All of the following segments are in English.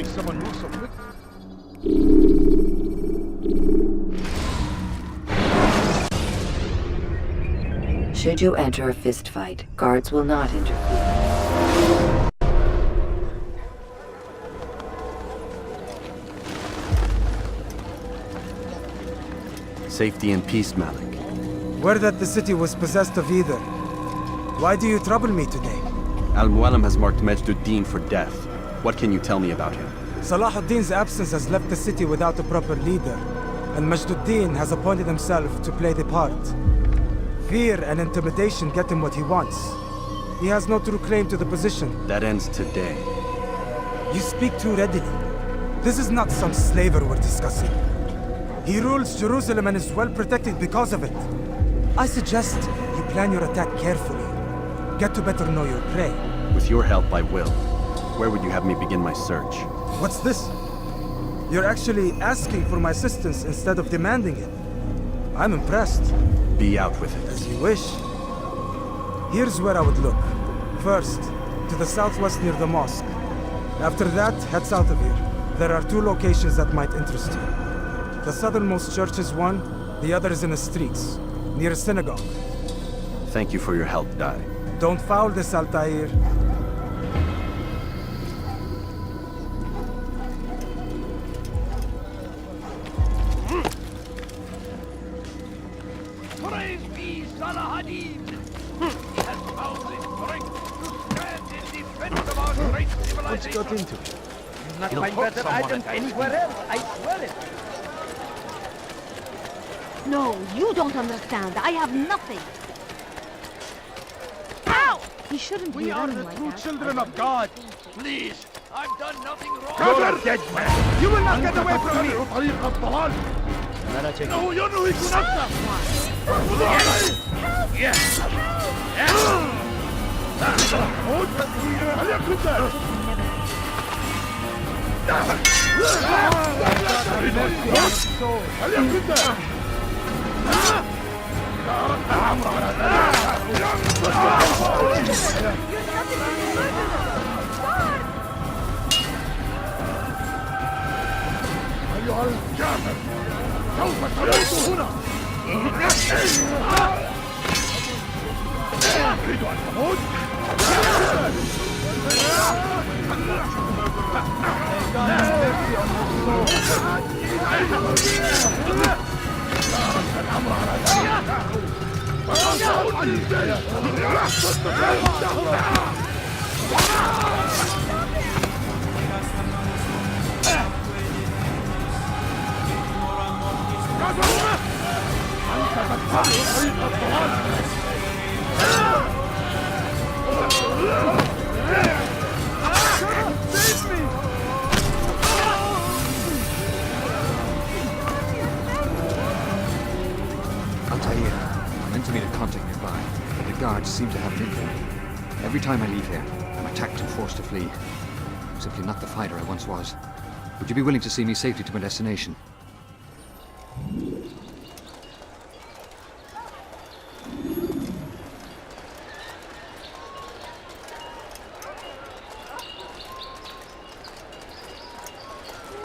someone move so quick. Should you enter a fist fight, guards will not interfere. Safety and peace, Malik. Word that the city was possessed of either. Why do you trouble me today? Al-Mualim has marked Majduddin for death. What can you tell me about him? Salahuddin's absence has left the city without a proper leader, and Majduddin has appointed himself to play the part. Fear and intimidation get him what he wants. He has no true claim to the position. That ends today. You speak too readily. This is not some slaver we're discussing. He rules Jerusalem and is well protected because of it. I suggest you plan your attack carefully. Get to better know your prey. With your help, I will. Where would you have me begin my search? What's this? You're actually asking for my assistance instead of demanding it. I'm impressed. Be out with it. As you wish. Here's where I would look. First, to the southwest near the mosque. After that, head south of here. There are 2 locations that might interest you. The southernmost church is one, the other is in the streets, near a synagogue. Thank you for your help, Dai. Don't foul this, Altair. Praise be Salahuddin! He has found the strength to stand in defense of our great civilization. What's got into it? You'll not find better items anywhere else, I swear it. No, you don't understand. I have nothing. Ow! He shouldn't be We are running the like true that. children of God. Please, I've done nothing wrong. You're a dead man. You will not get away from me. No, you know he أيها الكافر سوف تموت هنا تريد أن تموت؟ الأمر على ذلك Altair, I meant to meet a contact nearby, but the guards seem to have it in for me. Every time I leave here, I'm attacked and forced to flee. I'm simply not the fighter I once was. Would you be willing to see me safely to my destination?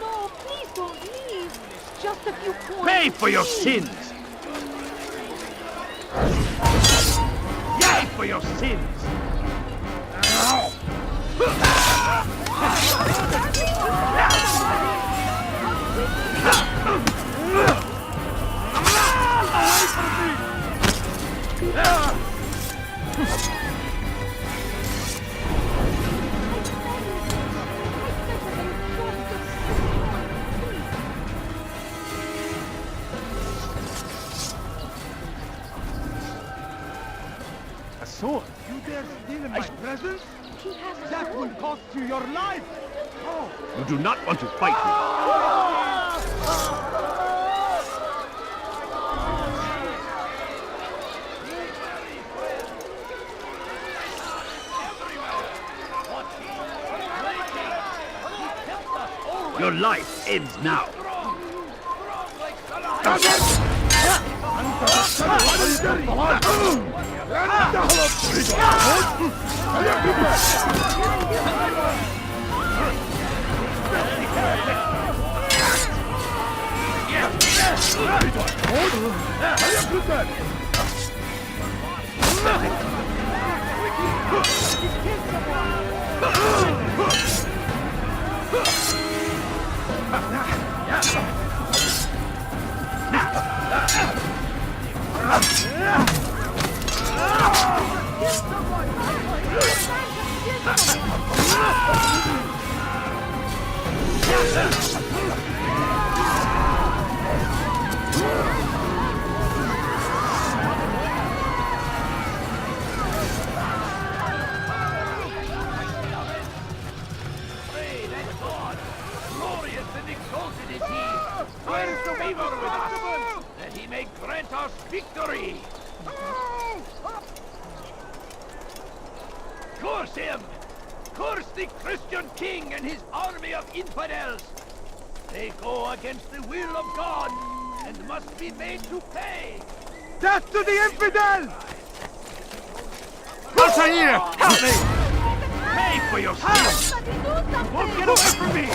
No, please don't leave. Just a few points. Pay for your sins! Yay for your sins! A sword? You dare steal in my presence? That will cost you your life! Oh. You do not want to fight me. Your life ends now. Victory! Curse him! Curse the Christian king and his army of infidels! They go against the will of God and must be made to pay! Death to the infidel! Altair! Help me! Pay for your sins! Won't get away from me!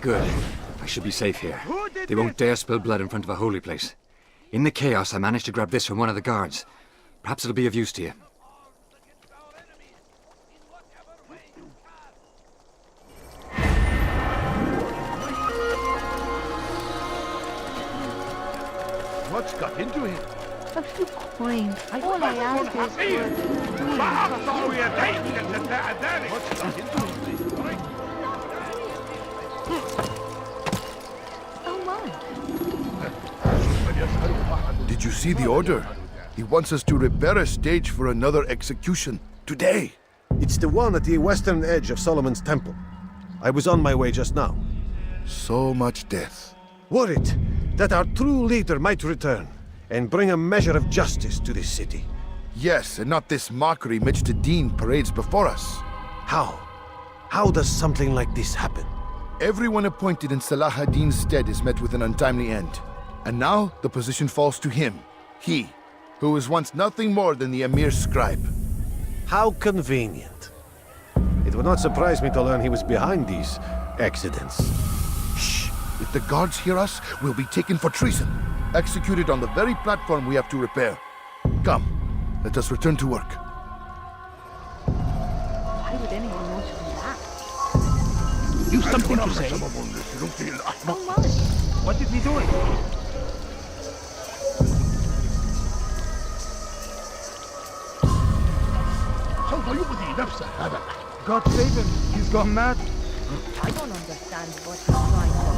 Good. I should be safe here. They won't dare spill blood in front of a holy place. In the chaos, I managed to grab this from one of the guards. Perhaps it'll be of use to you. What's got into him? A few coins. All I ask is What's got into him? Did you see the order? He wants us to repair a stage for another execution. Today! It's the one at the western edge of Solomon's temple. I was on my way just now. So much death. Worried that our true leader might return and bring a measure of justice to this city. Yes, and not this mockery Majd Dean parades before us. How? How does something like this happen? Everyone appointed in Salah ad-Din's stead is met with an untimely end. And now the position falls to him. He, who was once nothing more than the Emir's scribe. How convenient. It would not surprise me to learn he was behind these accidents. Shh! If the guards hear us, we'll be taken for treason. Executed on the very platform we have to repair. Come, let us return to work. Why would anyone want to do that? You something to say? Come on. What is he doing? God save him. He's gone mad. I don't understand what he's trying to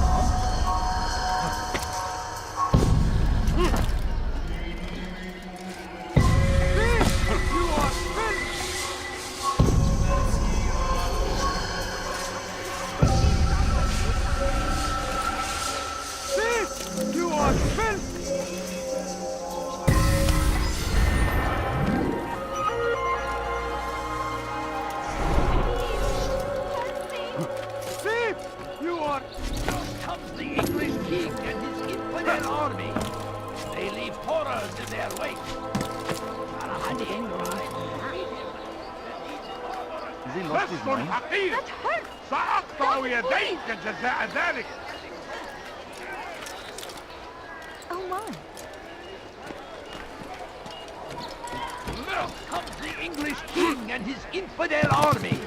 You are filth! You are... Comes the English king and his infidel army. They leave horrors in their wake. Has he lost his mind? That hurts! سأقطع يديك جزاء ذلك. Oh my. Now comes the English king and his infidel army.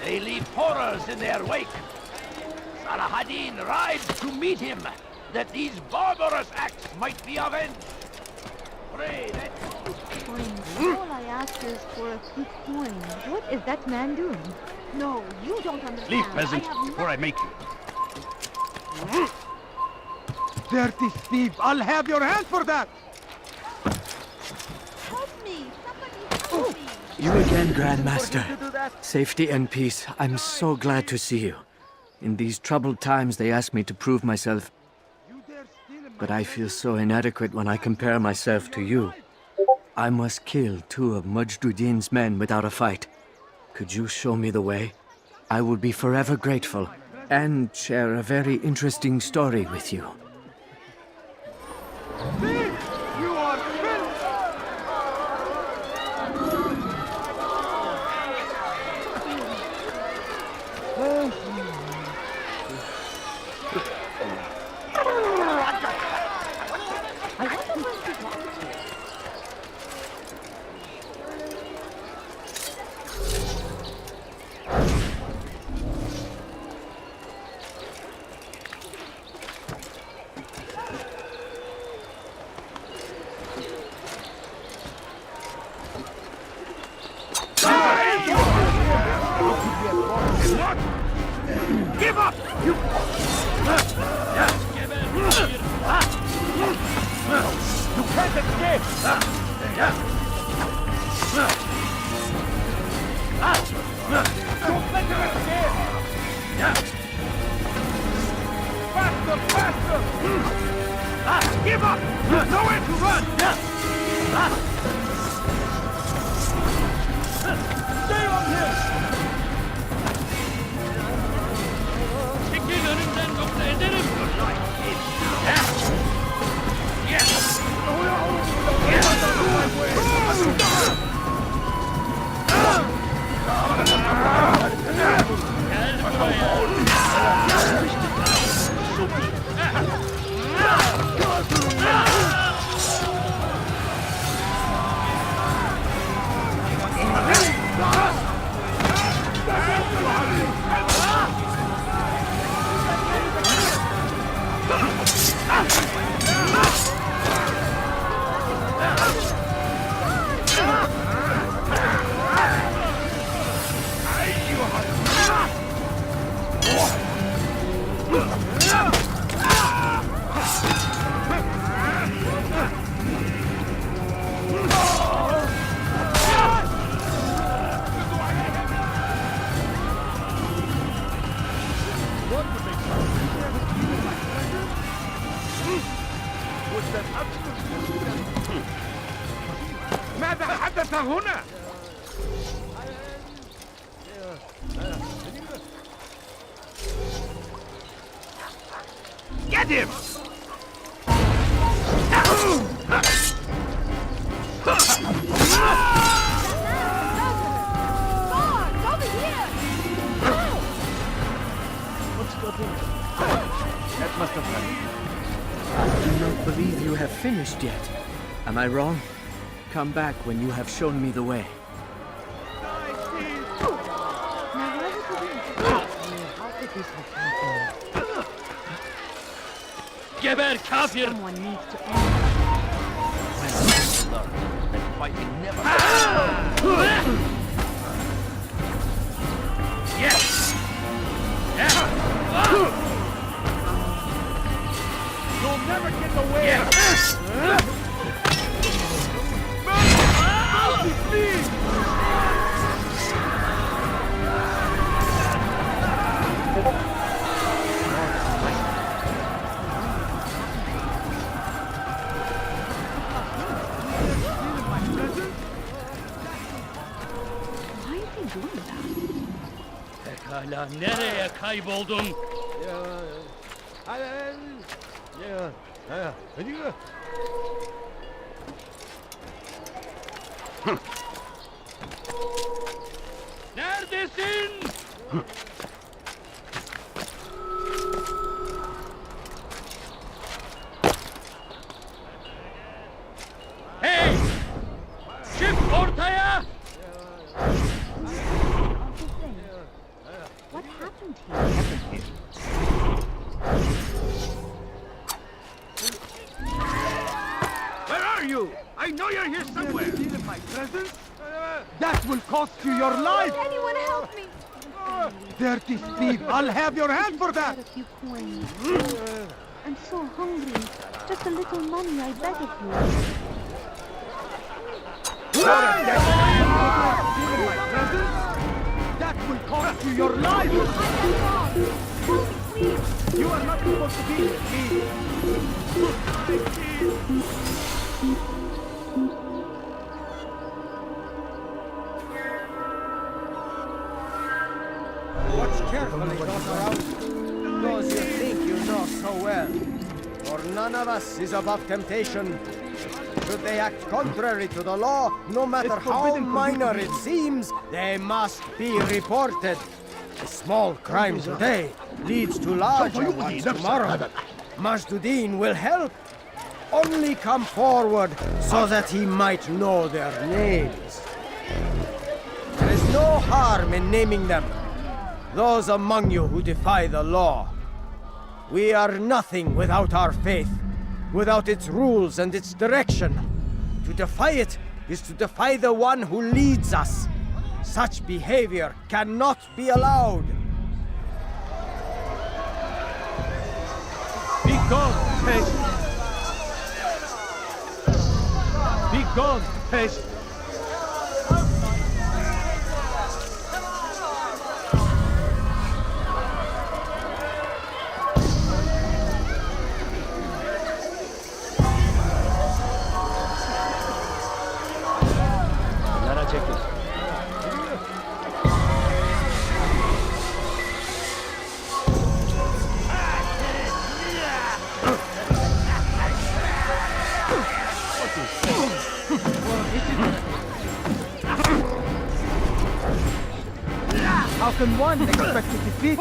They leave horrors in their wake. Salah ad-Din rides to meet him, that these barbarous acts might be avenged. Pray that... Coins. All I ask is for a few coins. What is that man doing? No, you don't understand. Leave, peasant, I have before I make you. Dirty thief! I'll have your hand for that! Help me! Somebody help me! You again, Grandmaster. Safety and peace. I'm so glad to see you. In these troubled times, they ask me to prove myself. But I feel so inadequate when I compare myself to you. I must kill 2 of Majd Din's men without a fight. Could you show me the way? I would be forever grateful, and share a very interesting story with you. You are filth! Give up! You can't escape! Don't let him escape! Faster, faster! Give up! There's nowhere to run! Stay on him! Çekil önümden yoksa ederim! ماذا حدث هنا؟ Get him! That must have happened. I do not believe you have finished yet. Am I wrong? Come back when you have shown me the way. Geber kafir! Someone needs to end That fighting never... Yes! You'll never get away! Why is he doing that? Pekala, nereye kayboldun? Neredesin? Hey! Çık ortaya! What happened here? Where are you? I know you're here somewhere. In my presence? That will cost you your life. Anyone help me? Dirty thief! I'll have your hand for that. A few coins. I'm so hungry. Just a little money, I beg of you. That will cost you your life! You are not supposed to be here, please. Watch carefully, daughter, those you think you know so well. For none of us is above temptation. Should they act contrary to the law, no matter how minor it seems, they must be reported. A small crime today leads to larger ones tomorrow. Majduddin will help. Only come forward so that he might know their names. There is no harm in naming them. Those among you who defy the law. We are nothing without our faith, without its rules and its direction. To defy it is to defy the one who leads us. Such behavior cannot be allowed. Be gone, pest! Be gone, pest! How can one expect to defeat?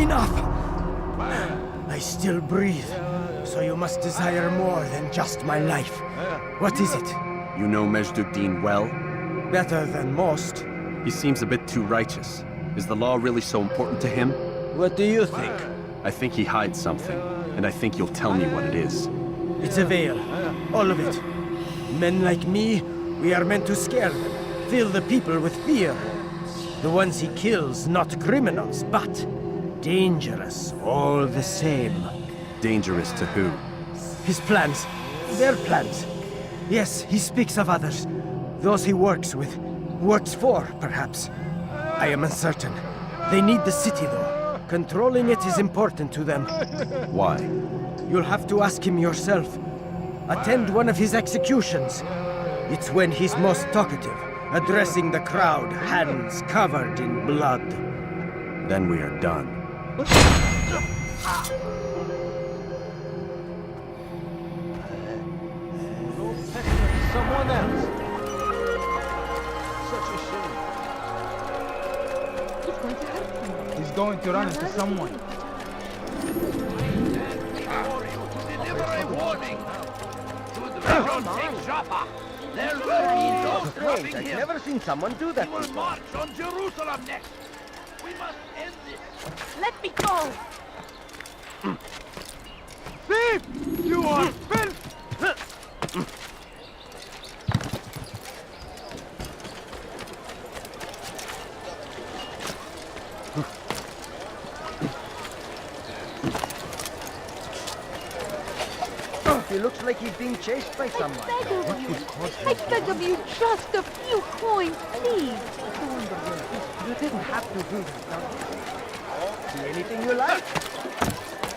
Enough! I still breathe, so you must desire more than just my life. What is it? You know Majduddin well? Better than most. He seems a bit too righteous. Is the law really so important to him? What do you think? I think he hides something, and I think you'll tell me what it is. It's a veil. All of it. Men like me, we are meant to scare them, fill the people with fear. The ones he kills, not criminals, but dangerous all the same. Dangerous to who? His plans. Their plans. Yes, he speaks of others. Those he works with. Works for, perhaps. I am uncertain. They need the city, though. Controlling it is important to them. Why? You'll have to ask him yourself. Attend one of his executions. It's when he's most talkative, addressing the crowd, hands covered in blood. Then we are done. Someone else. Such a shame. He's going to hurt someone. He's going to run into someone. Deliver a warning to the King Jaffa. There will be no stopping him. I've never seen someone do that He will before. march on Jerusalem next. We must end this. Let me go! Thief! You are filth! He looks like he's being chased by someone. I beg of you, just a few coins, please. You didn't have to do that. See anything you like?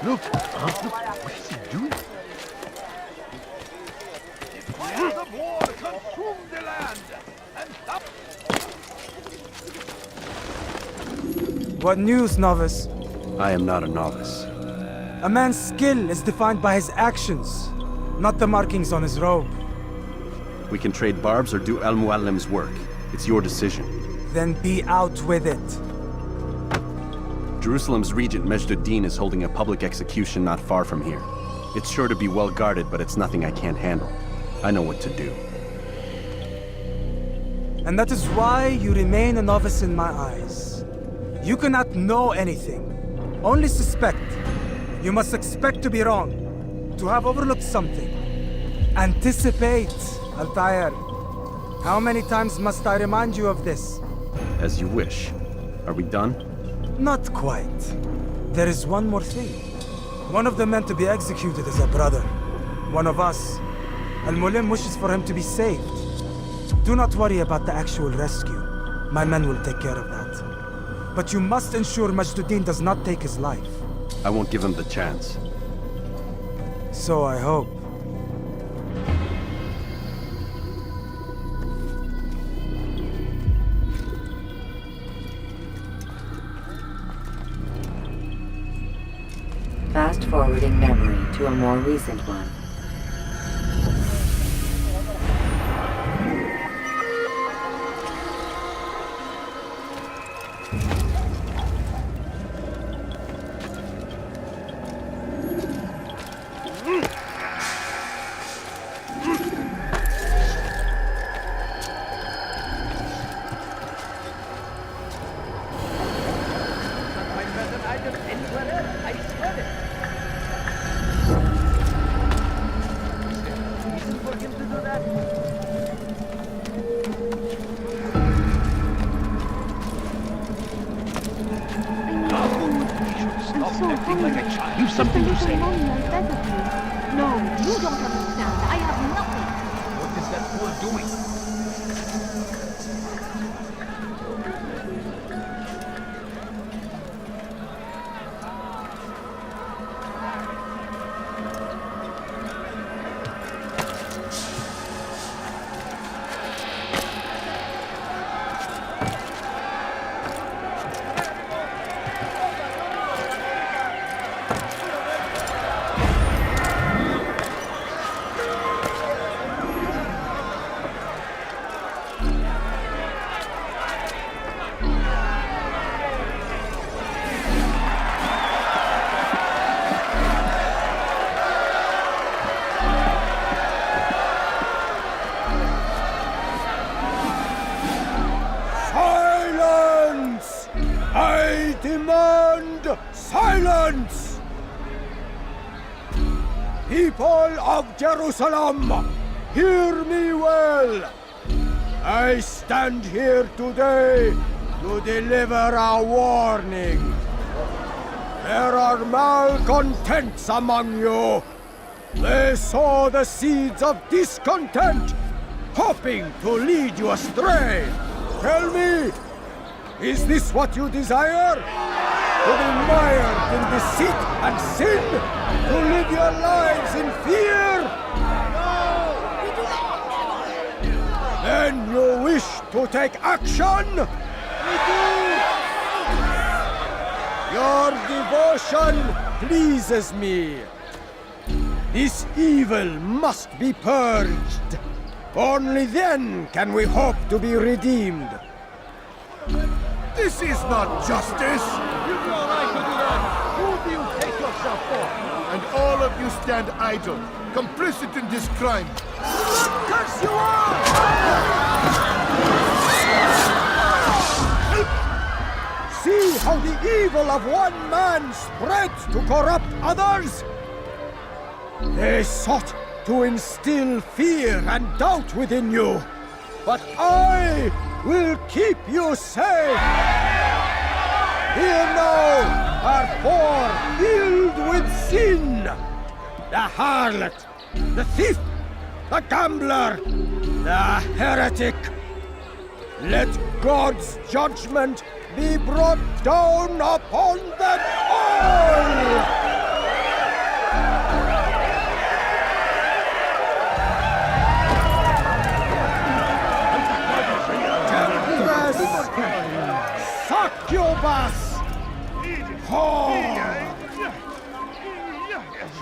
Look, what is he doing? The fires of war consume the land and stop. What news, novice? I am not a novice. A man's skill is defined by his actions, not the markings on his robe. We can trade barbs or do Al-Muallim's work. It's your decision. Then be out with it. Jerusalem's regent Majduddin is holding a public execution not far from here. It's sure to be well guarded, but it's nothing I can't handle. I know what to do. And that is why you remain a novice in my eyes. You cannot know anything, only suspect. You must expect to be wrong, to have overlooked something. Anticipate, Altair. How many times must I remind you of this? As you wish. Are we done? Not quite. There is one more thing. One of the men to be executed is a brother. One of us. Al-Mulim wishes for him to be saved. Do not worry about the actual rescue. My men will take care of that. But you must ensure Majduddin does not take his life. I won't give him the chance. So I hope. Fast forwarding memory to a more recent one. You've something to say. No, you don't understand. I have nothing. What is that fool doing? Silence! People of Jerusalem, hear me well. I stand here today to deliver a warning. There are malcontents among you. They sow the seeds of discontent, hoping to lead you astray. Tell me, is this what you desire? To be mired in deceit and sin? To live your lives in fear? No! We do not! Then you wish to take action? We do! Your devotion pleases me. This evil must be purged. Only then can we hope to be redeemed. This is not justice! You've no right to do that! Who do you take yourself for? And all of you stand idle, complicit in this crime. Curse you all! See how the evil of one man spreads to corrupt others? They sought to instill fear and doubt within you, but I will keep you safe. Here now are four filled with sin. The harlot, the thief, the gambler, the heretic. Let God's judgment be brought down upon them all! Succubus! Whore!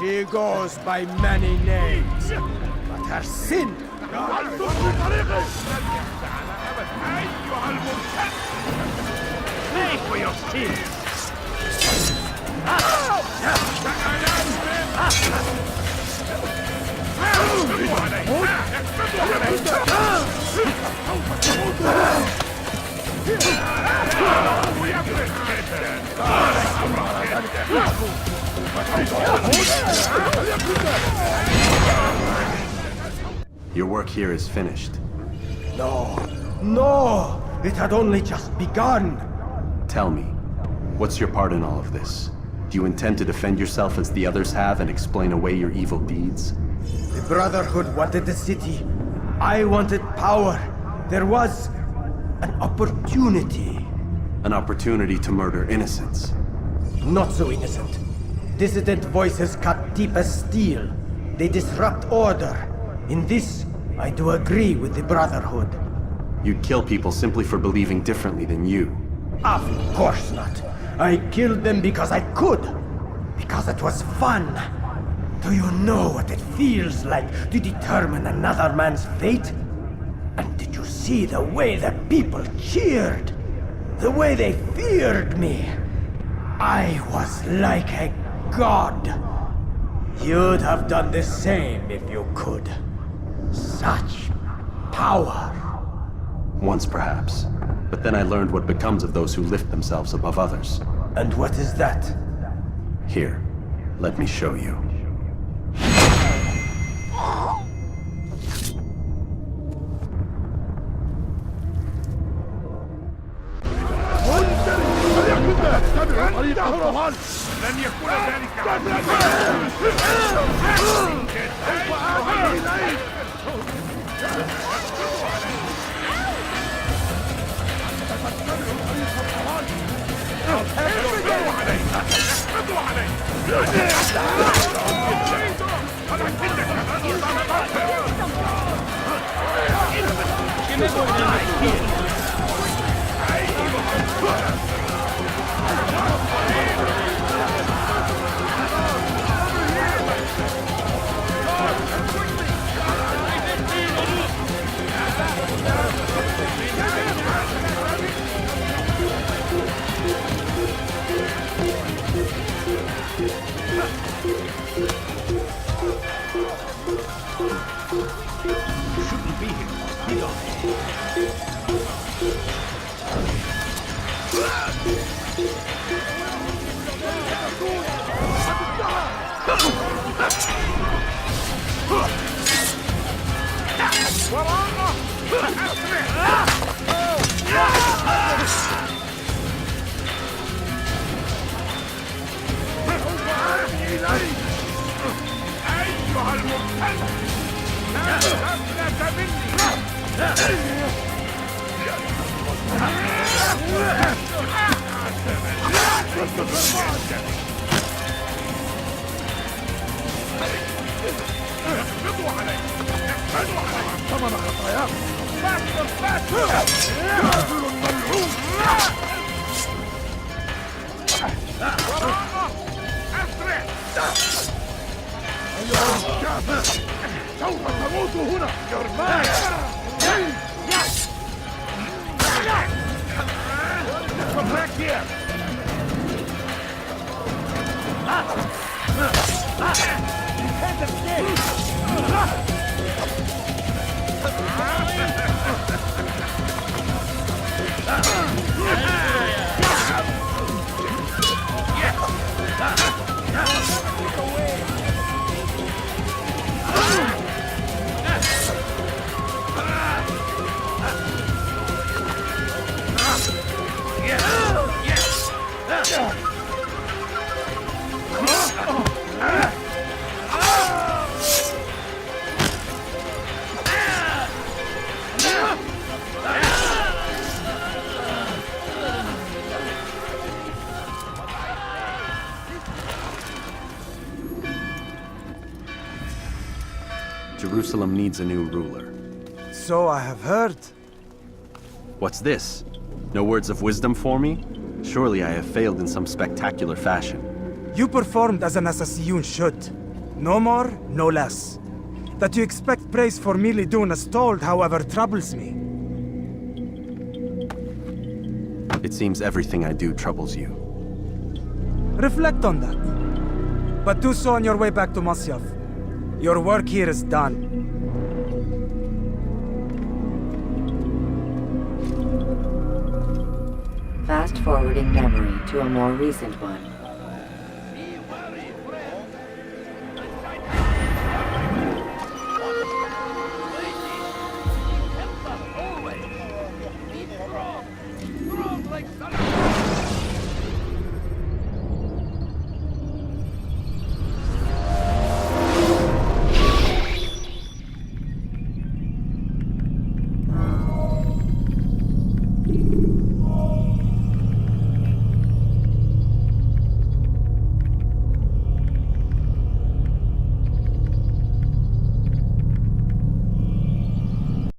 She goes by many names, but her sin... Pay for your sins! Your work here is finished. No! It had only just begun! Tell me, what's your part in all of this? Do you intend to defend yourself as the others have and explain away your evil deeds? The Brotherhood wanted the city. I wanted power. There was an opportunity. An opportunity to murder innocents. Not so innocent. dissident voices cut deep as steel. They disrupt order. In this, I do agree with the Brotherhood. You'd kill people simply for believing differently than you. Of course not. I killed them because I could. Because it was fun. Do you know what it feels like to determine another man's fate? And did you see the way the people cheered? The way they feared me? I was like a god. You'd have done the same if you could. Such power. Once, perhaps. But then I learned what becomes of those who lift themselves above others. And what is that? Here, let me show you. لن يكون ذلك Jerusalem needs a new ruler. So I have heard. What's this? No words of wisdom for me? Surely I have failed in some spectacular fashion. You performed as an assassin should. No more, no less. That you expect praise for merely doing as told, however, troubles me. It seems everything I do troubles you. Reflect on that. But do so on your way back to Masyaf. Your work here is done. Fast-forwarding memory to a more recent one. Be wary, friend. Kept us always. Be strong. Strong like thunder.